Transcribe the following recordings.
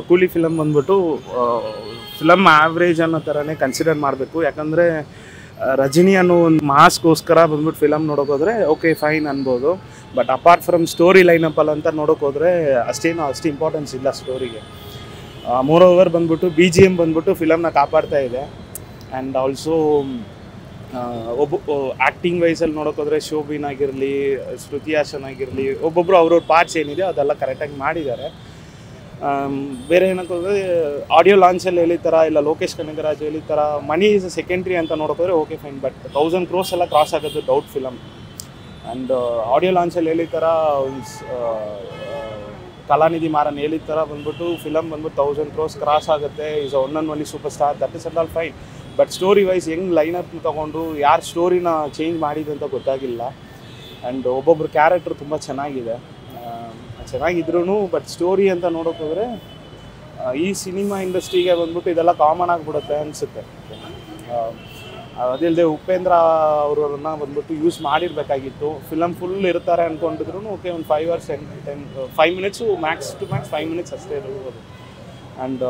ಕೂಲಿ ಫಿಲಮ್ ಬಂದ್ಬಿಟ್ಟು film average ಅನ್ನೋ ಥರನೇ ಕನ್ಸಿಡರ್ ಮಾಡಬೇಕು. ಯಾಕಂದರೆ ರಜನಿ ಅನ್ನೋ ಒಂದು ಮಾಸ್ಗೋಸ್ಕರ ಬಂದ್ಬಿಟ್ಟು ಫಿಲಮ್ ನೋಡೋಕೋದ್ರೆ ಓಕೆ ಫೈನ್ ಅನ್ಬೋದು. ಬಟ್ ಅಪಾರ್ಟ್ ಫ್ರಮ್ ಸ್ಟೋರಿ ಲೈನಪ್ಪಲ್ಲಿ ಅಂತ ನೋಡೋಕೋದ್ರೆ ಅಷ್ಟು ಇಂಪಾರ್ಟೆನ್ಸ್ ಇಲ್ಲ ಸ್ಟೋರಿಗೆ. ಮೋರ್ ಓವರ್ ಬಂದ್ಬಿಟ್ಟು BGM ಬಂದ್ಬಿಟ್ಟು ಫಿಲಮ್ನ ಕಾಪಾಡ್ತಾ ಇದೆ. ಆ್ಯಂಡ್ ಆಲ್ಸೋ ಆ್ಯಕ್ಟಿಂಗ್ ವೈಸಲ್ಲಿ ನೋಡೋಕೋದ್ರೆ ಶೋಭಿನ್ ಆಗಿರಲಿ, ಶ್ರುತಿ ಹಾಸನ್ ಆಗಿರಲಿ, ಒಬ್ಬೊಬ್ಬರು ಅವ್ರವ್ರ ಪಾರ್ಟ್ಸ್ ಏನಿದೆ ಅದೆಲ್ಲ ಕರೆಕ್ಟಾಗಿ ಮಾಡಿದ್ದಾರೆ. ಬೇರೆ ಏನಕ್ಕೆ ಹೋದರೆ ಆಡಿಯೋ ಲಾಂಚಲ್ಲಿ ಹೇಳಿದ ಇಲ್ಲ ಲೋಕೇಶ್ ಕನಗರಾಜ್ ಹೇಳಿದ ಮನಿ ಈಸ್ ಸೆಕೆಂಡ್ರಿ ಅಂತ ನೋಡೋಕೋದ್ರೆ ಓಕೆ ಫೈನ್. ಬಟ್ 1000 crores ಎಲ್ಲ ಕ್ರಾಸ್ ಆಗೋದು ಡೌಟ್ ಫಿಲಮ್. ಆ್ಯಂಡ್ ಆಡಿಯೋ ಲಾಂಚಲ್ಲಿ ಹೇಳಿದ ಕಲಾನಿಧಿ ಮಾರನ್ ಹೇಳಿದ ಬಂದ್ಬಿಟ್ಟು ಫಿಲಮ್ ಬಂದ್ಬಿಟ್ಟು 1000 crores ಕ್ರಾಸ್ ಆಗುತ್ತೆ, is one and only super star, that is and all fine. But story wise ಹೆಂಗೆ ಲೈನಪ್ ತೊಗೊಂಡು ಯಾರು ಸ್ಟೋರಿನ ಚೇಂಜ್ ಮಾಡಿದೆ ಅಂತ ಗೊತ್ತಾಗಿಲ್ಲ. ಆ್ಯಂಡ್ ಒಬ್ಬೊಬ್ರು ಕ್ಯಾರೆಕ್ಟ್ರ್ ತುಂಬ ಚೆನ್ನಾಗಿದ್ರೂ ಬಟ್ ಸ್ಟೋರಿ ಅಂತ ನೋಡೋಕೋದ್ರೆ ಈ ಸಿನಿಮಾ ಇಂಡಸ್ಟ್ರಿಗೆ ಬಂದ್ಬಿಟ್ಟು ಇದೆಲ್ಲ ಕಾಮನ್ ಆಗಿಬಿಡುತ್ತೆ ಅನಿಸುತ್ತೆ. ಅದಿಲ್ಲದೆ ಉಪೇಂದ್ರ ಅವರನ್ನ ಬಂದ್ಬಿಟ್ಟು ಯೂಸ್ ಮಾಡಿರಬೇಕಾಗಿತ್ತು. ಫಿಲಮ್ ಫುಲ್ ಇರ್ತಾರೆ ಅಂದ್ಕೊಂಡಿದ್ರು ಓಕೆ, ಒಂದು 5 hours 5 minutes max to max 5 minutes ಅಷ್ಟೇ ಇರ್ಬೋದು. ಆ್ಯಂಡ್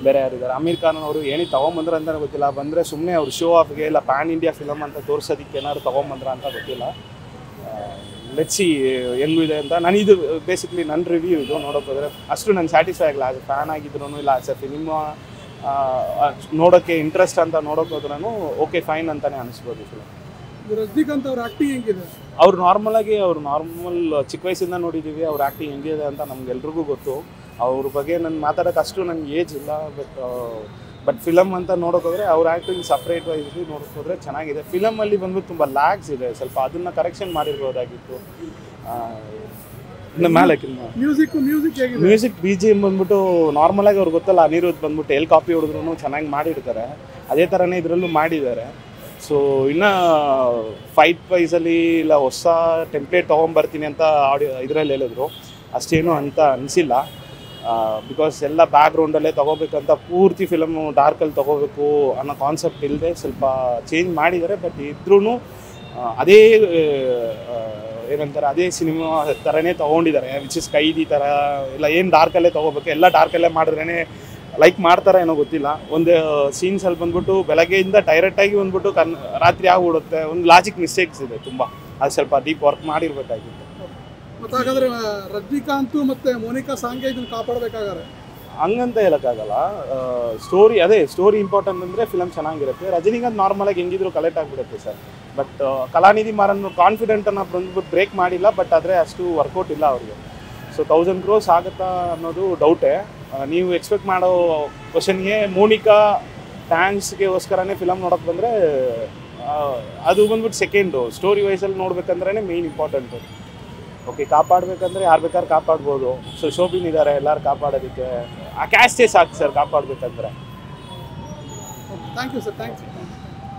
ಬೇರೆ ಯಾರಿದ್ದಾರೆ, ಅಮೀರ್ ಖಾನ್ ಅವರು ಏನಿಗೆ ತೊಗೊಂಬಂದ್ರೆ ಅಂತಲೇ ಗೊತ್ತಿಲ್ಲ. ಬಂದರೆ ಸುಮ್ಮನೆ ಅವ್ರು ಶೋ ಆಫ್ಗೆ ಇಲ್ಲ ಪ್ಯಾನ್ ಇಂಡಿಯಾ ಫಿಲಮ್ ಅಂತ ತೋರಿಸೋದಕ್ಕೆ ಏನಾದ್ರು ತೊಗೊಂಬಂದ್ರ ಅಂತ ಗೊತ್ತಿಲ್ಲ. ಲೆಟ್ಸಿ ಹೆಂಗಿದೆ ಅಂತ ಇದು ಬೇಸಿಕ್ಲಿ ನನ್ನ ರಿವ್ಯೂ. ಇದು ನೋಡೋಕೋದ್ರೆ ಅಷ್ಟು ನಾನು ಸ್ಯಾಟಿಸ್ಫೈ ಆಗಿಲ್ಲ. ಆಸ್ ಎ ಫ್ಯಾನ್ ಆಗಿದ್ರು ಇಲ್ಲ ಆಸ್ ಎ ಫಿಲಿಮಾ ನೋಡೋಕ್ಕೆ ಇಂಟ್ರೆಸ್ಟ್ ಅಂತ ನೋಡೋಕೋದ್ರೂ ಓಕೆ ಫೈನ್ ಅಂತಲೇ ಅನಿಸ್ಬೋದು ಫಿಲಮ್. ರಜನಿಕಾಂತ್ ಅವ್ರ ಆ್ಯಕ್ಟಿಂಗ್ ಹೆಂಗಿದೆ? ಅವ್ರು ನಾರ್ಮಲ್ ಚಿಕ್ಕ ವಯಸ್ಸಿಂದ ನೋಡಿದ್ದೀವಿ. ಅವ್ರ ಆ್ಯಕ್ಟಿಂಗ್ ಹೆಂಗಿದೆ ಅಂತ ನಮ್ಗೆಲ್ರಿಗೂ ಗೊತ್ತು. ಅವ್ರ ಬಗ್ಗೆ ನಾನು ಮಾತಾಡೋಕೆ ಅಷ್ಟು ನನಗೆ ಏಜ್ ಇಲ್ಲ. ಬಟ್ ಫಿಲಮ್ ಅಂತ ನೋಡೋಕೋದ್ರೆ ಅವ್ರ ಆ್ಯಕ್ಟಿಂಗ್ ಸಪ್ರೇಟ್ ವೈಸ್ ನೋಡೋಕೋದ್ರೆ ಚೆನ್ನಾಗಿದೆ. ಫಿಲಮಲ್ಲಿ ಬಂದ್ಬಿಟ್ಟು ತುಂಬ ಲ್ಯಾಗ್ಸ್ ಇದೆ, ಸ್ವಲ್ಪ ಅದನ್ನು ಕರೆಕ್ಷನ್ ಮಾಡಿರ್ಬೋದಾಗಿತ್ತು. ಮ್ಯೂಸಿಕ್ BGM ಬಂದ್ಬಿಟ್ಟು ನಾರ್ಮಲಾಗಿ ಅವ್ರಿಗೆ ಗೊತ್ತಲ್ಲ, ಅನಿರುದ್ಧ್ ಬಂದ್ಬಿಟ್ಟು ಎಲ್ಲಿ ಕಾಪಿ ಹೊಡೆದ್ರು ಚೆನ್ನಾಗಿ ಮಾಡಿರ್ತಾರೆ. ಅದೇ ಥರನೇ ಇದರಲ್ಲೂ ಮಾಡಿದ್ದಾರೆ. ಸೊ ಇನ್ನು ಫೈಟ್ ವೈಸಲ್ಲಿ ಇಲ್ಲ ಹೊಸ ಟೆಂಪ್ಲೇಟ್ ತೊಗೊಂಬರ್ತೀನಿ ಅಂತ ಇದರಲ್ಲಿ ಹೇಳಿದ್ರು. ಅಷ್ಟೇನು ಅಂತ ಅನಿಸಿಲ್ಲ. ಬಿಕಾಸ್ ಎಲ್ಲ ಬ್ಯಾಕ್ಗ್ರೌಂಡಲ್ಲೇ ತೊಗೋಬೇಕಂತ ಪೂರ್ತಿ ಫಿಲಮು ಡಾರ್ಕಲ್ಲಿ ತೊಗೋಬೇಕು ಅನ್ನೋ ಕಾನ್ಸೆಪ್ಟ್ ಇಲ್ಲದೆ ಸ್ವಲ್ಪ ಚೇಂಜ್ ಮಾಡಿದ್ದಾರೆ. ಬಟ್ ಇದ್ರೂ ಅದೇ ಏನಂತಾರೆ ಅದೇ ಸಿನಿಮಾ ಥರನೇ ತೊಗೊಂಡಿದ್ದಾರೆ. ವಿಚ್ ಇಸ್ ಕೈದಿ ಥರ ಇಲ್ಲ, ಏನು ಡಾರ್ಕಲ್ಲೇ ತೊಗೋಬೇಕು, ಎಲ್ಲ ಡಾರ್ಕಲ್ಲೇ ಮಾಡಿದ್ರೇ ಲೈಕ್ ಮಾಡ್ತಾರೆ ಏನೋ ಗೊತ್ತಿಲ್ಲ. ಒಂದು ಸೀನ್ಸಲ್ಲಿ ಬಂದ್ಬಿಟ್ಟು ಬೆಳಗ್ಗೆಯಿಂದ ಡೈರೆಕ್ಟಾಗಿ ಬಂದ್ಬಿಟ್ಟು ರಾತ್ರಿ ಆಗಿಬಿಡುತ್ತೆ. ಒಂದು ಲಾಜಿಕ್ ಮಿಸ್ಟೇಕ್ಸ್ ಇದೆ ತುಂಬ. ಅದು ಸ್ವಲ್ಪ ಡೀಪ್ ವರ್ಕ್ ಮಾಡಿರ್ಬೇಕಾಗಿತ್ತು. ಮತ್ತು ಹಾಗಾದರೆ ರಜನಿಕಾಂತ್ ಮತ್ತು ಮೋನಿಕಾ ಸಾಂಗೆ ಇದನ್ನು ಕಾಪಾಡಬೇಕಾಗಾರೆ ಹಂಗಂತ ಹೇಳೋಕ್ಕಾಗಲ್ಲ. ಸ್ಟೋರಿ ಇಂಪಾರ್ಟೆಂಟ್ ಅಂದರೆ ಫಿಲಮ್ ಚೆನ್ನಾಗಿರುತ್ತೆ. ರಜನಿಕಾಂತ್ ನಾರ್ಮಲಾಗಿ ಹೆಂಗಿದ್ರು ಕಲೆಕ್ಟ್ ಆಗಿಬಿಡುತ್ತೆ ಸರ್. ಬಟ್ ಕಲಾನಿಧಿ ಮಾರನ್ ಕಾನ್ಫಿಡೆಂಟನ್ನು ಬಂದ್ಬಿಟ್ಟು ಬ್ರೇಕ್ ಮಾಡಿಲ್ಲ. ಬಟ್ ಆದರೆ ಅಷ್ಟು ವರ್ಕೌಟ್ ಇಲ್ಲ ಅವ್ರಿಗೆ. ಸೊ 1000 crores ಆಗುತ್ತಾ ಅನ್ನೋದು ಡೌಟೇ. ನೀವು ಎಕ್ಸ್ಪೆಕ್ಟ್ ಮಾಡೋ ಕ್ವಶನ್ಗೆ ಮೋನಿಕಾ ಫ್ಯಾನ್ಸ್ಗೆಗೋಸ್ಕರನೇ ಫಿಲಮ್ ನೋಡೋಕೆ ಬಂದರೆ ಅದು ಬಂದ್ಬಿಟ್ಟು ಸೆಕೆಂಡು. ಸ್ಟೋರಿ ವೈಸಲ್ಲಿ ನೋಡ್ಬೇಕಂದ್ರೆ ಮೇಯ್ನ್ ಇಂಪಾರ್ಟೆಂಟು. ಓಕೆ, ಕಾಪಾಡಬೇಕಂದ್ರೆ ಯಾರು ಬೇಕಾದ್ರೂ ಕಾಪಾಡ್ಬೋದು. ಸೊ ಶೋಭಿನ್ ಇದ್ದಾರೆ ಎಲ್ಲರೂ ಕಾಪಾಡೋದಕ್ಕೆ. ಆ ಕ್ಯಾಸ್ಟೇ ಸಾಕು ಸರ್ ಕಾಪಾಡಬೇಕಂದ್ರೆ. Thank you sir. ಥ್ಯಾಂಕ್ಸ್.